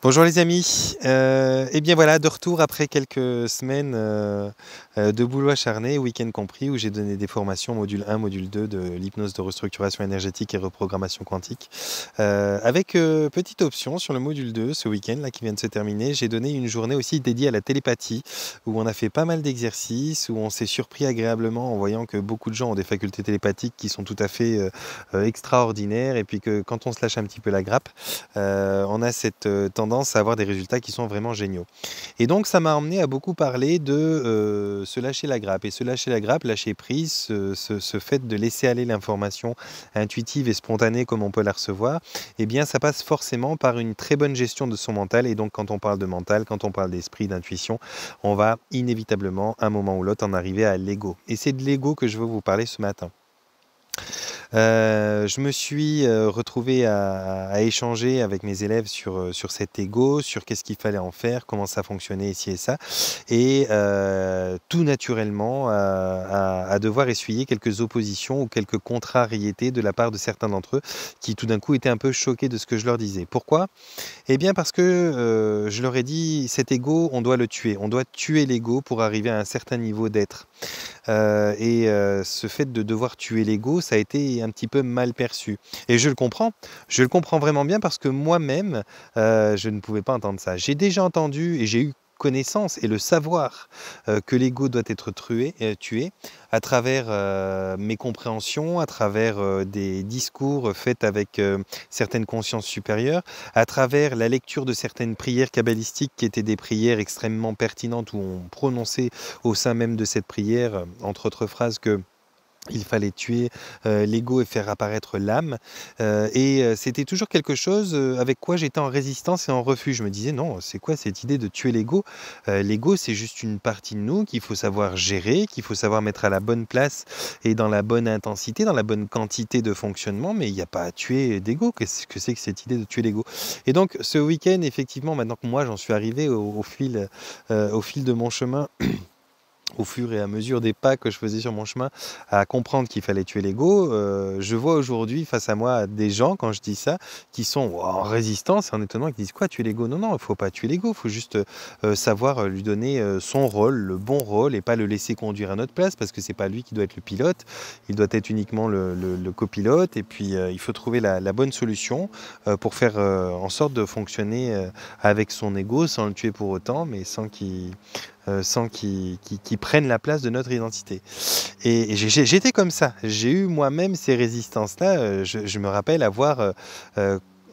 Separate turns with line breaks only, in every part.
Bonjour les amis, et bien voilà, de retour après quelques semaines de boulot acharné, week-end compris, où j'ai donné des formations module 1, module 2 de l'hypnose de restructuration énergétique et reprogrammation quantique. Avec petite option sur le module 2, ce week-end là qui vient de se terminer, j'ai donné une journée aussi dédiée à la télépathie, où on a fait pas mal d'exercices, où on s'est surpris agréablement en voyant que beaucoup de gens ont des facultés télépathiques qui sont tout à fait extraordinaires, et puis que quand on se lâche un petit peu la grappe, on a cette tendance à avoir des résultats qui sont vraiment géniaux. Et donc ça m'a emmené à beaucoup parler de se lâcher la grappe. Et se lâcher la grappe, lâcher prise, ce fait de laisser aller l'information intuitive et spontanée comme on peut la recevoir, eh bien ça passe forcément par une très bonne gestion de son mental. Et donc quand on parle de mental, quand on parle d'esprit, d'intuition, on va inévitablement, un moment ou l'autre, en arriver à l'ego. Et c'est de l'ego que je veux vous parler ce matin. Je me suis retrouvé à échanger avec mes élèves sur cet ego, sur qu'est-ce qu'il fallait en faire, comment ça fonctionnait ici et ça, et tout naturellement à devoir essuyer quelques oppositions ou quelques contrariétés de la part de certains d'entre eux qui tout d'un coup étaient un peu choqués de ce que je leur disais. Pourquoi? Eh bien parce que je leur ai dit, cet ego, on doit le tuer. On doit tuer l'ego pour arriver à un certain niveau d'être. Ce fait de devoir tuer l'ego, ça a été un petit peu mal perçu. Et je le comprends vraiment bien parce que moi-même, je ne pouvais pas entendre ça. J'ai déjà entendu et j'ai eu connaissance et le savoir que l'ego doit être tué à travers mes compréhensions, à travers des discours faits avec certaines consciences supérieures, à travers la lecture de certaines prières kabbalistiques qui étaient des prières extrêmement pertinentes où on prononçait au sein même de cette prière, entre autres phrases, que il fallait tuer l'ego et faire apparaître l'âme. C'était toujours quelque chose avec quoi j'étais en résistance et en refus. Je me disais, non, c'est quoi cette idée de tuer l'ego? L'ego, c'est juste une partie de nous qu'il faut savoir gérer, qu'il faut savoir mettre à la bonne place et dans la bonne intensité, dans la bonne quantité de fonctionnement, mais il n'y a pas à tuer d'ego. Qu'est-ce que c'est que cette idée de tuer l'ego? Et donc, ce week-end, effectivement, maintenant que moi, j'en suis arrivé au fil de mon chemin, au fur et à mesure des pas que je faisais sur mon chemin, à comprendre qu'il fallait tuer l'ego, je vois aujourd'hui face à moi des gens, quand je dis ça, qui sont en résistance et en étonnement, qui disent: «Quoi, tuer l'ego?» Non, non, il ne faut pas tuer l'ego, il faut juste savoir lui donner son rôle, le bon rôle, et pas le laisser conduire à notre place, parce que c'est pas lui qui doit être le pilote, il doit être uniquement le copilote. Et puis il faut trouver la bonne solution pour faire en sorte de fonctionner avec son ego, sans le tuer pour autant, mais sans qu'il prenne la place de notre identité. Et j'étais comme ça. J'ai eu moi-même ces résistances-là. Je me rappelle avoir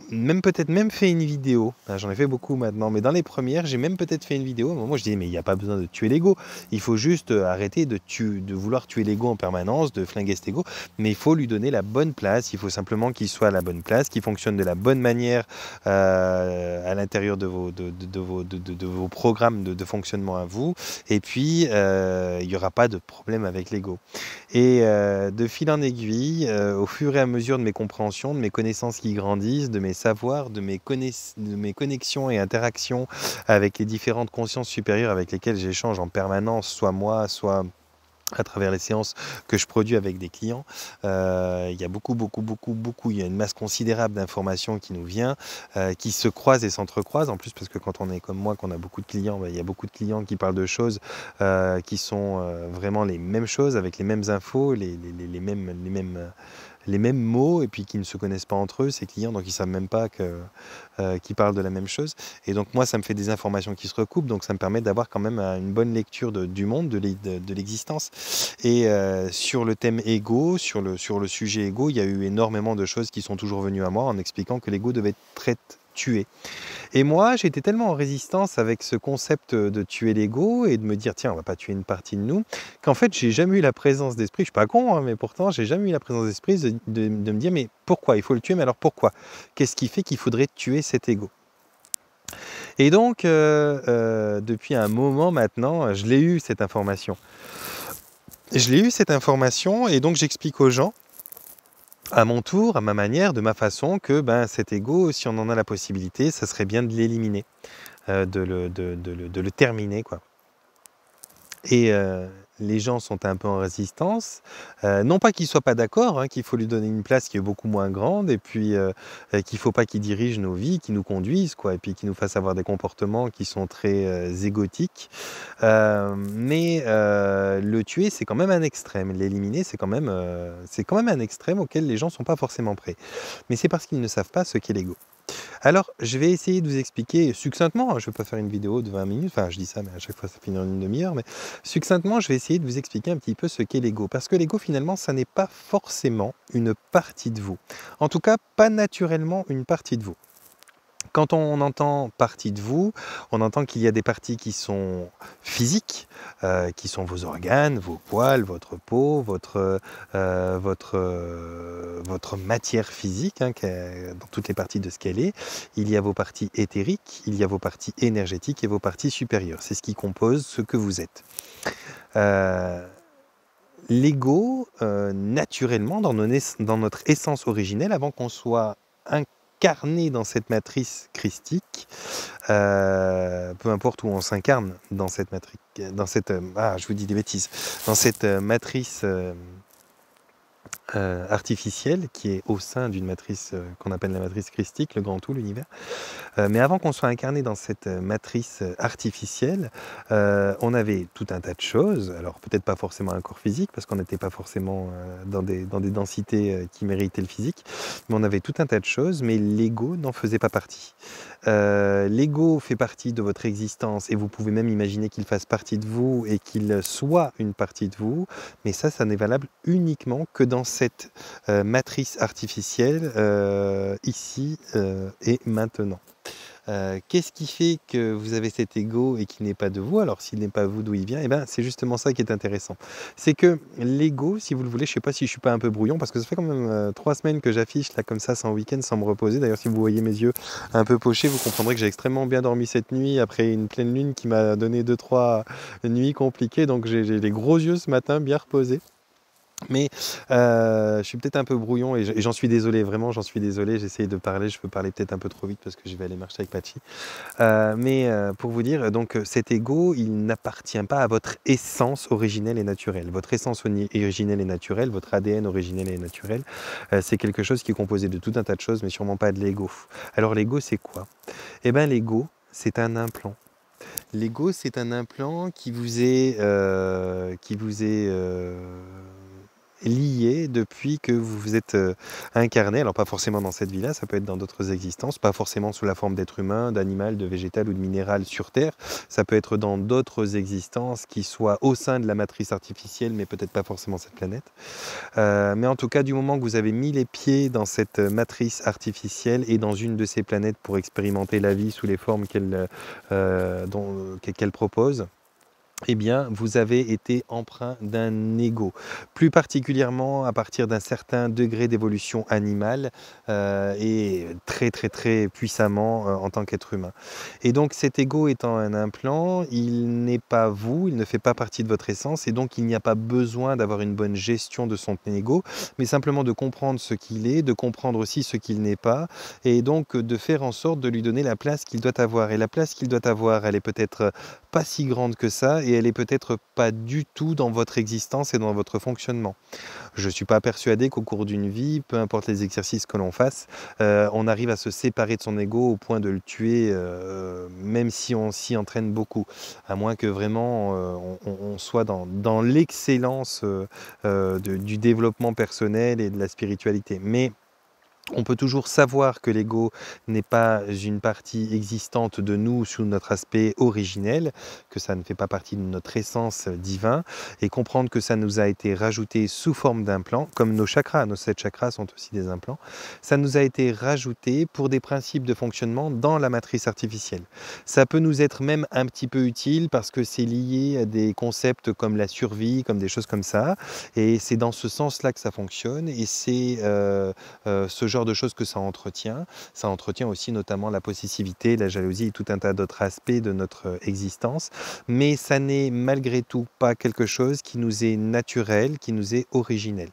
même peut-être même fait une vidéo. J'en ai fait beaucoup maintenant, mais dans les premières, j'ai même peut-être fait une vidéo. À un moment, je disais, mais il n'y a pas besoin de tuer l'ego. Il faut juste arrêter de vouloir tuer l'ego en permanence, de flinguer cet ego. Mais il faut lui donner la bonne place. Il faut simplement qu'il soit à la bonne place, qu'il fonctionne de la bonne manière à l'intérieur de vos programmes de fonctionnement à vous. Et puis, il n'y aura pas de problème avec l'ego. Et de fil en aiguille, au fur et à mesure de mes compréhensions, de mes connaissances qui grandissent, de mes savoirs, de mes connexions et interactions avec les différentes consciences supérieures avec lesquelles j'échange en permanence, soit moi, soit à travers les séances que je produis avec des clients, il y a beaucoup, il y a une masse considérable d'informations qui nous vient, qui se croisent et s'entrecroisent, en plus parce que quand on est comme moi, qu'on a beaucoup de clients, il y a beaucoup de clients qui parlent de choses qui sont vraiment les mêmes choses, avec les mêmes infos, les mêmes mots, et puis qui ne se connaissent pas entre eux, ces clients, donc ils ne savent même pas qu'ils parlent de la même chose. Et donc moi, ça me fait des informations qui se recoupent, donc ça me permet d'avoir quand même une bonne lecture du monde, de l'existence. Et sur le thème ego, sur le sujet ego, il y a eu énormément de choses qui sont toujours venues à moi en expliquant que l'ego devait être tué. Et moi, j'étais tellement en résistance avec ce concept de tuer l'ego et de me dire, tiens, on va pas tuer une partie de nous, qu'en fait, j'ai jamais eu la présence d'esprit, je suis pas con, hein, mais pourtant, j'ai jamais eu la présence d'esprit de me dire, mais pourquoi il faut le tuer? Mais alors pourquoi? Qu'est-ce qui fait qu'il faudrait tuer cet ego? Et donc, depuis un moment maintenant, je l'ai eu cette information. Je l'ai eu cette information, et donc j'explique aux gens, à mon tour, à ma manière, de ma façon, que cet ego, si on en a la possibilité, ça serait bien de l'éliminer, de le terminer, quoi. Et les gens sont un peu en résistance. Non pas qu'ils ne soient pas d'accord, hein, qu'il faut lui donner une place qui est beaucoup moins grande et puis qu'il ne faut pas qu'il dirige nos vies, qu'il nous conduise, quoi, et puis qu'il nous fasse avoir des comportements qui sont très égotiques. Mais le tuer, c'est quand même un extrême. L'éliminer, c'est quand même un extrême auquel les gens ne sont pas forcément prêts. Mais c'est parce qu'ils ne savent pas ce qu'est l'ego. Alors, je vais essayer de vous expliquer succinctement, hein, je ne vais pas faire une vidéo de 20 minutes, enfin je dis ça, mais à chaque fois ça finit en une demi-heure, mais succinctement, je vais essayer de vous expliquer un petit peu ce qu'est l'ego. Parce que l'ego, finalement, ça n'est pas forcément une partie de vous. En tout cas, pas naturellement une partie de vous. Quand on entend partie de vous, on entend qu'il y a des parties qui sont physiques, qui sont vos organes, vos poils, votre peau, votre matière physique, hein, dans toutes les parties de ce qu'elle est. Il y a vos parties éthériques, il y a vos parties énergétiques et vos parties supérieures. C'est ce qui compose ce que vous êtes. L'ego, naturellement, dans notre essence originelle, avant qu'on soit incarné dans cette matrice christique, peu importe où on s'incarne dans cette matrice, je vous dis des bêtises, dans cette matrice artificielle qui est au sein d'une matrice qu'on appelle la matrice christique, le grand tout, l'univers. Mais avant qu'on soit incarné dans cette matrice artificielle, on avait tout un tas de choses. Alors peut-être pas forcément un corps physique, parce qu'on n'était pas forcément dans des densités qui méritaient le physique, mais on avait tout un tas de choses, mais l'ego n'en faisait pas partie. L'ego fait partie de votre existence, et vous pouvez même imaginer qu'il fasse partie de vous et qu'il soit une partie de vous, mais ça n'est valable uniquement que dans cette matrice artificielle, ici et maintenant. Qu'est-ce qui fait que vous avez cet ego et qu'il n'est pas de vous? Alors s'il n'est pas vous, d'où il vient? Eh ben, c'est justement ça qui est intéressant. C'est que l'ego, si vous le voulez, je ne sais pas si je ne suis pas un peu brouillon, parce que ça fait quand même 3 semaines que j'affiche là comme ça, sans week-end, sans me reposer. D'ailleurs, si vous voyez mes yeux un peu pochés, vous comprendrez que j'ai extrêmement bien dormi cette nuit, après une pleine lune qui m'a donné 2-3 nuits compliquées. Donc j'ai les gros yeux ce matin, bien reposés. Mais je suis peut-être un peu brouillon et j'en suis désolé, vraiment j'en suis désolé, j'essaye de parler, je peux parler peut-être un peu trop vite parce que je vais aller marcher avec Pachi. Mais pour vous dire, donc cet ego, il n'appartient pas à votre essence originelle et naturelle. Votre essence originelle et naturelle, votre ADN originel et naturel, c'est quelque chose qui est composé de tout un tas de choses, mais sûrement pas de l'ego. Alors l'ego, c'est quoi? Eh bien l'ego, c'est un implant. L'ego, c'est un implant qui vous est lié depuis que vous vous êtes incarné, alors pas forcément dans cette vie-là, ça peut être dans d'autres existences, pas forcément sous la forme d'être humain, d'animal, de végétal ou de minéral sur Terre, ça peut être dans d'autres existences qui soient au sein de la matrice artificielle, mais peut-être pas forcément cette planète. Mais en tout cas, du moment que vous avez mis les pieds dans cette matrice artificielle et dans une de ces planètes pour expérimenter la vie sous les formes qu'elle propose, eh bien, vous avez été empreint d'un ego, plus particulièrement à partir d'un certain degré d'évolution animale et très très très puissamment en tant qu'être humain. Et donc cet ego étant un implant, il n'est pas vous, il ne fait pas partie de votre essence et donc il n'y a pas besoin d'avoir une bonne gestion de son ego, mais simplement de comprendre ce qu'il est, de comprendre aussi ce qu'il n'est pas et donc de faire en sorte de lui donner la place qu'il doit avoir. Et la place qu'il doit avoir, elle est peut-être pas si grande que ça et elle est peut-être pas du tout dans votre existence et dans votre fonctionnement. Je ne suis pas persuadé qu'au cours d'une vie, peu importe les exercices que l'on fasse, on arrive à se séparer de son ego au point de le tuer, même si on s'y entraîne beaucoup, à moins que vraiment on soit dans l'excellence du développement personnel et de la spiritualité. Mais on peut toujours savoir que l'ego n'est pas une partie existante de nous sous notre aspect originel, que ça ne fait pas partie de notre essence divine, et comprendre que ça nous a été rajouté sous forme d'implants, comme nos chakras, nos 7 chakras sont aussi des implants, ça nous a été rajouté pour des principes de fonctionnement dans la matrice artificielle. Ça peut nous être même un petit peu utile parce que c'est lié à des concepts comme la survie, comme des choses comme ça, et c'est dans ce sens-là que ça fonctionne, et c'est ce genre genre de choses que ça entretient aussi notamment la possessivité, la jalousie et tout un tas d'autres aspects de notre existence, mais ça n'est malgré tout pas quelque chose qui nous est naturel, qui nous est originel.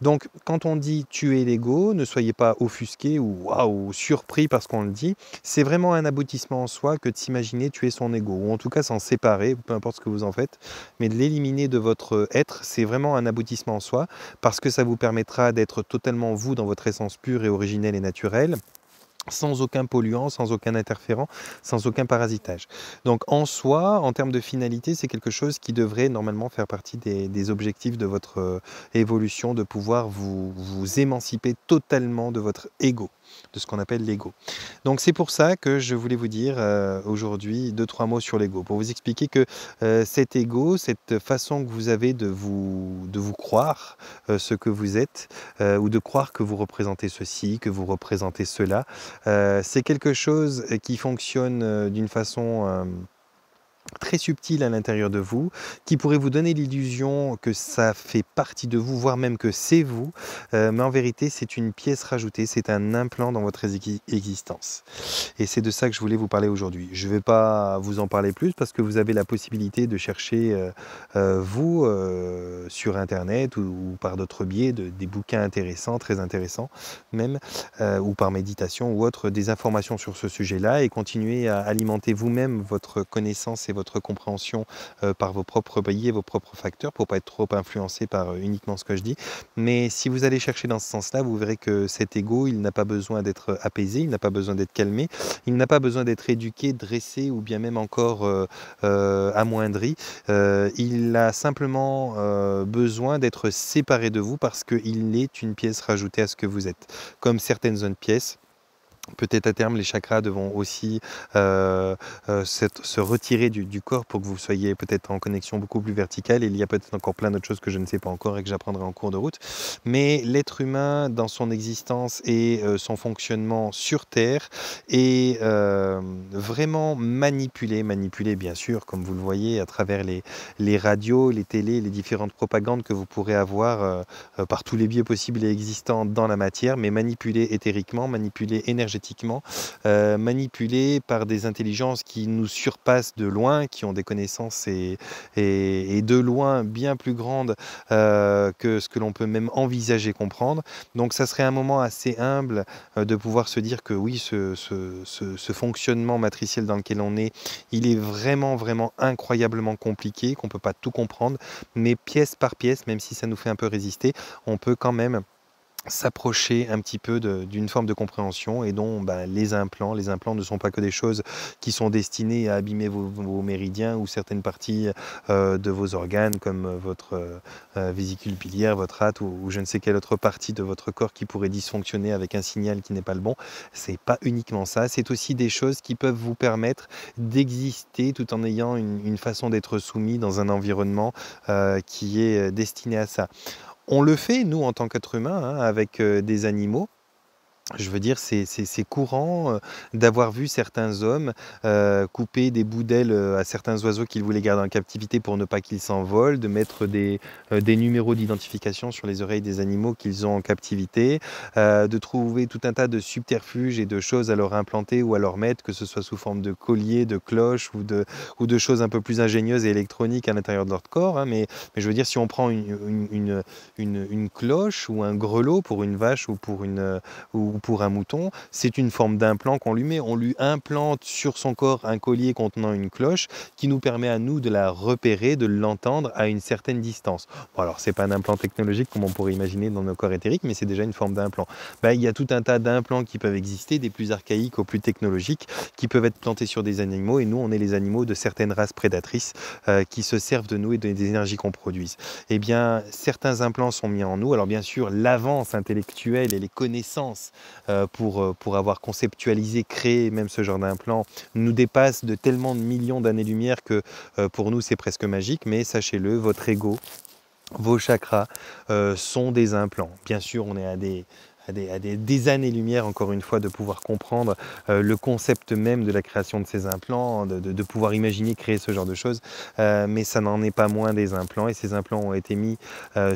Donc quand on dit tuer l'ego, ne soyez pas offusqués ou waouh, surpris parce qu'on le dit, c'est vraiment un aboutissement en soi que de s'imaginer tuer son ego, ou en tout cas s'en séparer, peu importe ce que vous en faites, mais de l'éliminer de votre être, c'est vraiment un aboutissement en soi, parce que ça vous permettra d'être totalement vous dans votre essence pure et originelle et naturelle, sans aucun polluant, sans aucun interférent, sans aucun parasitage. Donc en soi, en termes de finalité, c'est quelque chose qui devrait normalement faire partie des objectifs de votre évolution, de pouvoir vous émanciper totalement de votre ego, de ce qu'on appelle l'ego. Donc c'est pour ça que je voulais vous dire aujourd'hui 2-3 mots sur l'ego, pour vous expliquer que cet ego, cette façon que vous avez de vous croire ce que vous êtes, ou de croire que vous représentez ceci, que vous représentez cela, c'est quelque chose qui fonctionne d'une façon très subtil à l'intérieur de vous, qui pourrait vous donner l'illusion que ça fait partie de vous, voire même que c'est vous, mais en vérité c'est une pièce rajoutée, c'est un implant dans votre existence. Et c'est de ça que je voulais vous parler aujourd'hui. Je ne vais pas vous en parler plus parce que vous avez la possibilité de chercher vous sur internet ou par d'autres biais des bouquins intéressants, très intéressants même, ou par méditation ou autre, des informations sur ce sujet-là et continuer à alimenter vous-même votre connaissance et votre compréhension par vos propres biais, vos propres facteurs, pour ne pas être trop influencé par uniquement ce que je dis. Mais si vous allez chercher dans ce sens-là, vous verrez que cet ego, il n'a pas besoin d'être apaisé, il n'a pas besoin d'être calmé, il n'a pas besoin d'être éduqué, dressé ou bien même encore amoindri. Il a simplement besoin d'être séparé de vous parce qu'il est une pièce rajoutée à ce que vous êtes. Comme certaines autres pièces, peut-être à terme, les chakras devront aussi se retirer du corps pour que vous soyez peut-être en connexion beaucoup plus verticale. Et il y a peut-être encore plein d'autres choses que je ne sais pas encore et que j'apprendrai en cours de route. Mais l'être humain, dans son existence et son fonctionnement sur Terre, est vraiment manipulé bien sûr, comme vous le voyez, à travers les radios, les télés, les différentes propagandes que vous pourrez avoir par tous les biais possibles et existants dans la matière, mais manipulé éthériquement, manipulé énergétiquement, manipulés par des intelligences qui nous surpassent de loin, qui ont des connaissances et de loin bien plus grandes que ce que l'on peut même envisager comprendre. Donc ça serait un moment assez humble de pouvoir se dire que oui, ce fonctionnement matriciel dans lequel on est, il est vraiment incroyablement compliqué, qu'on ne peut pas tout comprendre, mais pièce par pièce, même si ça nous fait un peu résister, on peut quand même s'approcher un petit peu d'une forme de compréhension et dont les implants ne sont pas que des choses qui sont destinées à abîmer vos méridiens ou certaines parties de vos organes comme votre vésicule biliaire, votre rate ou je ne sais quelle autre partie de votre corps qui pourrait dysfonctionner avec un signal qui n'est pas le bon. C'est pas uniquement ça, c'est aussi des choses qui peuvent vous permettre d'exister tout en ayant une façon d'être soumis dans un environnement qui est destiné à ça. On le fait, nous, en tant qu'êtres humains, hein, avec des animaux. Je veux dire, c'est courant d'avoir vu certains hommes couper des bouts d'ailes à certains oiseaux qu'ils voulaient garder en captivité pour ne pas qu'ils s'envolent, de mettre des numéros d'identification sur les oreilles des animaux qu'ils ont en captivité, de trouver tout un tas de subterfuges et de choses à leur implanter ou à leur mettre, que ce soit sous forme de collier, de cloche ou de choses un peu plus ingénieuses et électroniques à l'intérieur de leur corps. Hein, mais je veux dire, si on prend une cloche ou un grelot pour une vache ou pour un mouton, c'est une forme d'implant qu'on lui met. On lui implante sur son corps un collier contenant une cloche qui nous permet à nous de la repérer, de l'entendre à une certaine distance. Bon, alors, c'est pas un implant technologique comme on pourrait imaginer dans nos corps éthériques, mais c'est déjà une forme d'implant. Il y a tout un tas d'implants qui peuvent exister, des plus archaïques aux plus technologiques, qui peuvent être plantés sur des animaux, et nous, on est les animaux de certaines races prédatrices qui se servent de nous et des énergies qu'on produise. Eh bien, certains implants sont mis en nous. Alors, bien sûr, l'avance intellectuelle et les connaissances pour avoir conceptualisé, créé même ce genre d'implant, nous dépasse de tellement de millions d'années-lumière que pour nous c'est presque magique, mais sachez-le, votre ego, vos chakras sont des implants. Bien sûr, on est à des années-lumière, encore une fois, de pouvoir comprendre le concept même de la création de ces implants, de pouvoir imaginer créer ce genre de choses, mais ça n'en est pas moins des implants, et ces implants ont été mis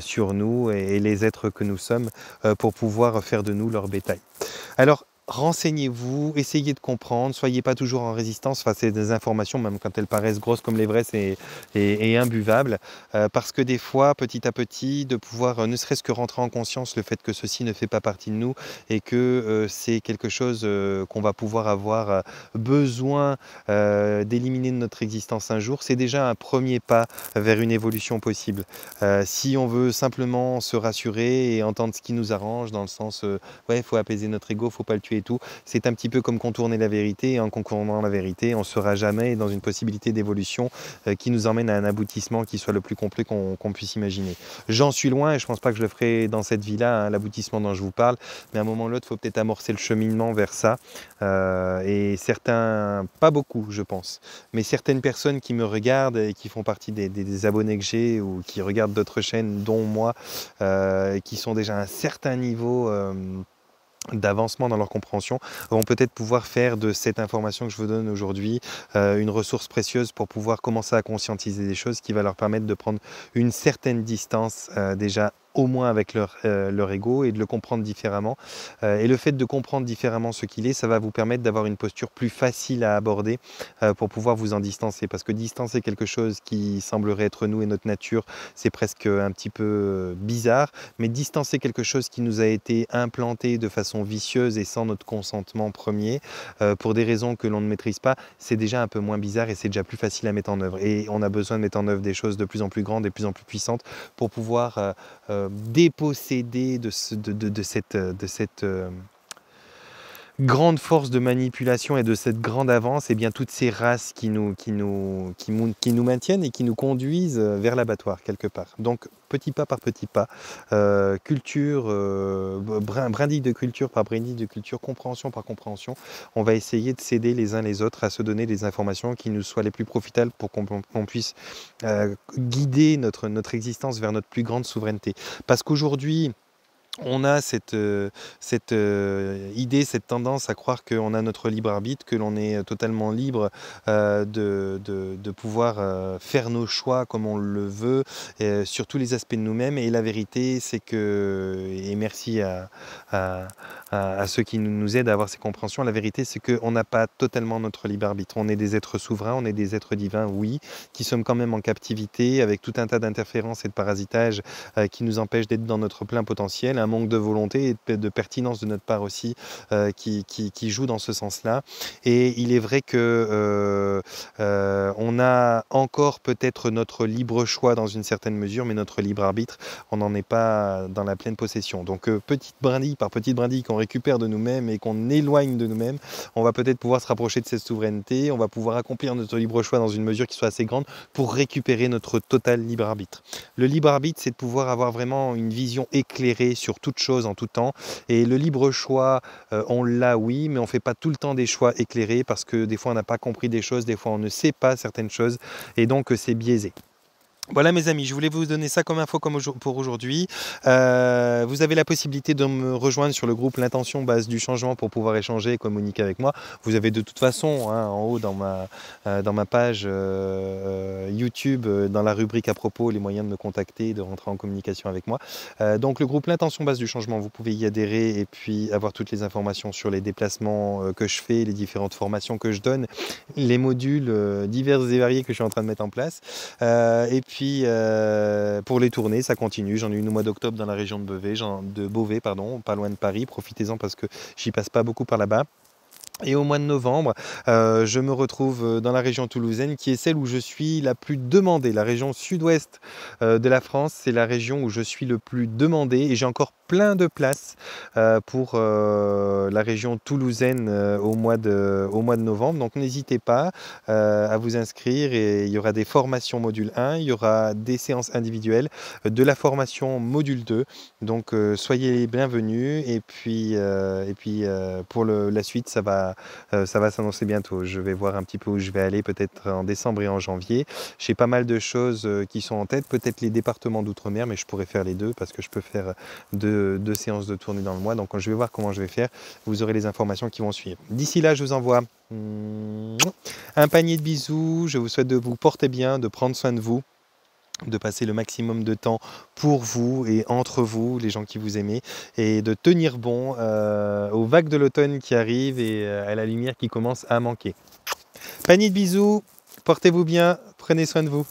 sur nous et les êtres que nous sommes pour pouvoir faire de nous leur bétail. Alors, renseignez-vous, essayez de comprendre, soyez pas toujours en résistance face à des informations, même quand elles paraissent grosses comme l'Everest et imbuvables, parce que des fois, petit à petit, de pouvoir ne serait-ce que rentrer en conscience le fait que ceci ne fait pas partie de nous et que c'est quelque chose qu'on va pouvoir avoir besoin d'éliminer de notre existence un jour, c'est déjà un premier pas vers une évolution possible. Si on veut simplement se rassurer et entendre ce qui nous arrange, dans le sens ouais, il faut apaiser notre ego, faut pas le tuer et tout. C'est un petit peu comme contourner la vérité. Et en contournant la vérité, on ne sera jamais dans une possibilité d'évolution qui nous emmène à un aboutissement qui soit le plus complet qu'on puisse imaginer. J'en suis loin et je ne pense pas que je le ferai dans cette vie-là, hein, l'aboutissement dont je vous parle. Mais à un moment ou l'autre, il faut peut-être amorcer le cheminement vers ça. Et certains, pas beaucoup, je pense, mais certaines personnes qui me regardent et qui font partie des abonnés que j'ai ou qui regardent d'autres chaînes, dont moi, qui sont déjà à un certain niveau d'avancement dans leur compréhension, vont peut-être pouvoir faire de cette information que je vous donne aujourd'hui une ressource précieuse pour pouvoir commencer à conscientiser des choses qui va leur permettre de prendre une certaine distance déjà au moins avec leur ego et de le comprendre différemment. Et le fait de comprendre différemment ce qu'il est, ça va vous permettre d'avoir une posture plus facile à aborder pour pouvoir vous en distancer. Parce que distancer quelque chose qui semblerait être nous et notre nature, c'est presque un petit peu bizarre. Mais distancer quelque chose qui nous a été implanté de façon vicieuse et sans notre consentement premier, pour des raisons que l'on ne maîtrise pas, c'est déjà un peu moins bizarre et c'est déjà plus facile à mettre en œuvre. Et on a besoin de mettre en œuvre des choses de plus en plus grandes et de plus en plus puissantes pour pouvoir déposséder de cette grande force de manipulation et de cette grande avance, et bien toutes ces races qui nous maintiennent et qui nous conduisent vers l'abattoir quelque part. Donc petit pas par petit pas, culture, brindille de culture par brindille de culture, compréhension par compréhension, on va essayer de s'aider les uns les autres à se donner des informations qui nous soient les plus profitables pour qu'on puisse guider notre existence vers notre plus grande souveraineté. Parce qu'aujourd'hui, on a cette idée, cette tendance à croire qu'on a notre libre arbitre, que l'on est totalement libre de pouvoir faire nos choix comme on le veut sur tous les aspects de nous-mêmes. Et la vérité, c'est que, et merci à ceux qui nous aident à avoir ces compréhensions, la vérité, c'est qu'on n'a pas totalement notre libre arbitre. On est des êtres souverains, on est des êtres divins, oui, qui sommes quand même en captivité avec tout un tas d'interférences et de parasitages qui nous empêchent d'être dans notre plein potentiel, un manque de volonté et de pertinence de notre part aussi qui joue dans ce sens-là. Et il est vrai que on a encore peut-être notre libre choix dans une certaine mesure, mais notre libre arbitre, on n'en est pas dans la pleine possession. Donc petite brindille par petite brindille qu'on récupère de nous-mêmes et qu'on éloigne de nous-mêmes, on va peut-être pouvoir se rapprocher de cette souveraineté, on va pouvoir accomplir notre libre choix dans une mesure qui soit assez grande pour récupérer notre total libre arbitre. Le libre arbitre, c'est de pouvoir avoir vraiment une vision éclairée sur toute chose en tout temps. Et le libre choix, on l'a, oui, mais on ne fait pas tout le temps des choix éclairés parce que des fois on n'a pas compris des choses, des fois on ne sait pas certaines choses et donc c'est biaisé. Voilà mes amis, je voulais vous donner ça comme info pour aujourd'hui. Vous avez la possibilité de me rejoindre sur le groupe L'Intention Base du Changement pour pouvoir échanger et communiquer avec moi. Vous avez de toute façon en haut dans ma page YouTube, dans la rubrique à propos, les moyens de me contacter, de rentrer en communication avec moi. Donc le groupe L'Intention Base du Changement, vous pouvez y adhérer et puis avoir toutes les informations sur les déplacements que je fais, les différentes formations que je donne, les modules divers et variés que je suis en train de mettre en place. Et puis pour les tournées, ça continue. J'en ai une au mois d'octobre dans la région de Beauvais, pas loin de Paris. Profitez-en parce que j'y passe pas beaucoup par là-bas. Et au mois de novembre, je me retrouve dans la région toulousaine, qui est celle où je suis la plus demandée. La région sud-ouest de la France, c'est la région où je suis le plus demandé. Et j'ai encore plein de places pour la région toulousaine au mois de novembre. Donc n'hésitez pas à vous inscrire. Et il y aura des formations module 1, il y aura des séances individuelles, de la formation module 2. Donc soyez les bienvenus. Et puis pour la suite, ça va s'annoncer bientôt. Je vais voir un petit peu où je vais aller, peut-être en décembre et en janvier. J'ai pas mal de choses qui sont en tête, peut-être les départements d'outre-mer, mais je pourrais faire les deux parce que je peux faire deux séances de tournée dans le mois. Donc je vais voir comment je vais faire. Vous aurez les informations qui vont suivre. D'ici là, je vous envoie un panier de bisous. Je vous souhaite de vous porter bien, de prendre soin de vous. de passer le maximum de temps pour vous et entre vous, les gens qui vous aimez, et de tenir bon aux vagues de l'automne qui arrivent et à la lumière qui commence à manquer. Panier de bisous, portez-vous bien, prenez soin de vous.